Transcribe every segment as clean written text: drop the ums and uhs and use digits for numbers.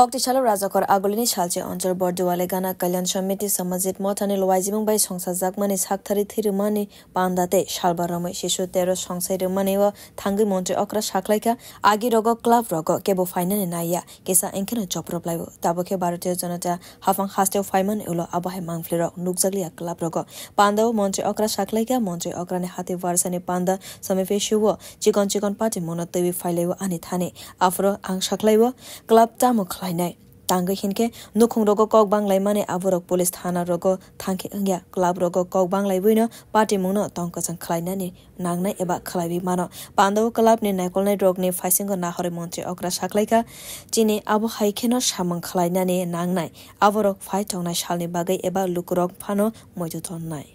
Koktisalo Rajakor Agolini Chalche Onjor Borduale Gana Kalyan Shamiti Samajit Motani Loizimung by Songsa Zakmani Saktari Thirumani Pandate Shalbarame Shishu Tero Songsai Rumaniwa Tangi Monte Okra Shaklaika Agi Rogo Club Rogo Kebo Finan Naya Kesa Enkino Choproplaivo Taboke Baratio Jonata Hafang Hasteo Fiman Ulo Abahe Mangfliro Nukzaglia Club Rogo Pando Monte Okra Shaklaika Monte Okrane Hati Varsani Panda Samifeshuo Chikon Party Monotevi Filevo Anithani Afro Ang Shaklaivo Club Tamo Klainai Tanga Hinke Nukung Rogo Kok Bang Laimane Avorok Police Thana Rogo Tanki Angya Club Rogo Kok Bang Laibuino Party Muno Tonkas and Klainani Nangna Eba Klavi Mano Pando Club ni Nakolne Drogni Fasingo Nahore Monte Okra Shaklaika Chini Abu Haikeno Shaman Klainani Nangnai Avorok Fight on Shalni Bagay Eba Lukurok Pano Mojuton Nai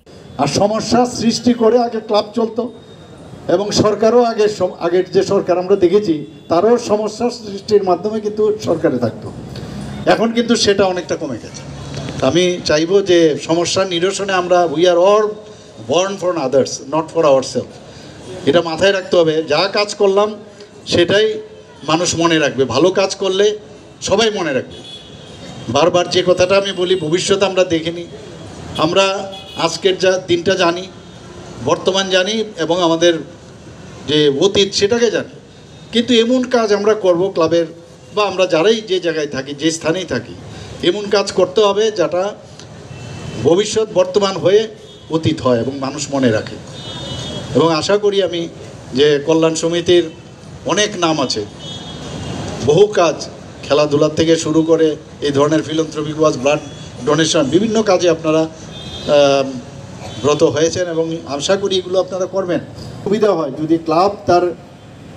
আর সমস্যা সৃষ্টি করে আগে club চলতো এবং সরকারও আগের যে সরকার আমরা দেখেছি তারও সমস্যা সৃষ্টির মাধ্যমে কিন্তু সরকারে থাকতো এখন কিন্তু সেটা অনেকটা কমে গেছে আমি চাইবো যে সমস্যা নিরসনে আমরা we are all born for others not for ourself এটা মাথায় রাখতে হবে যা কাজ করলাম সেটাই মানুষ মনে রাখবে ভালো কাজ করলে সবাই মনে রাখবে বারবার যে কথাটা আমি বলি ভবিষ্যৎ আমরা দেখিনি আমরা আজকের যা দিনটা জানি বর্তমান জানি এবং আমাদের যে অতীত সেটাকে জানি কিন্তু এমন কাজ আমরা করব ক্লাবের বা আমরা যারাই যে জায়গায় থাকি যে স্থানেই থাকি এমন কাজ করতে হবে যেটা ভবিষ্যৎ বর্তমান হয়ে অতীত হয় এবং মানুষ মনে রাখে এবং আশা করি আমি যে কল্যাণ সমিতির অনেক নাম আছে বহু কাজ খেলাধুলা থেকে শুরু করে এই ধরনের ফিলান্থ্রপিক ওয়াজ ব্লাড ডোনেশন বিভিন্ন কাজে আপনারা ব্রত হয়েছেন এবং আশা করি এগুলো আপনারা করবেন সুবিধা হয় যদি ক্লাব তার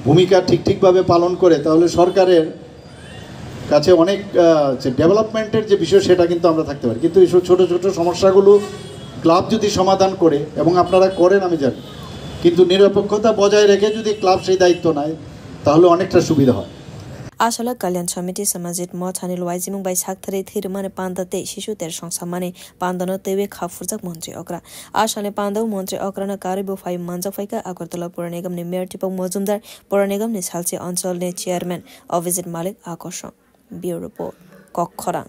ভূমিকা ঠিকভাবে পালন করে তাহলে সরকারের কাছে অনেক ডেভেলপমেন্টের যে বিষয় সেটা কিন্তু আমরা থাকতে পারি কিন্তু এইসব ছোটো ছোটো সমস্যাগুলো ক্লাব যদি সমাধান করে এবং আপনারা করেন আমি জানি কিন্তু নিরপেক্ষতা বজায় রেখে যদি ক্লাব সেই দায়িত্ব নেয় তাহলে অনেকটা সুবিধা হয় Ashala Kalyan Shamiti Samajit Motani Loizimung by Saktari Thirumane Pandate Shishu Ter Songsamane Pandano Tewe Khafurjak Montre Okra Ashale Pando Montre Okrana Karibu Fai Manjafaika Agartala Puranegam ni Mayor Tipok Mozumdar Puranegam ni Salsi Ansol ne Chairman of Visit Malik Akoshon Bureau Report Kokhora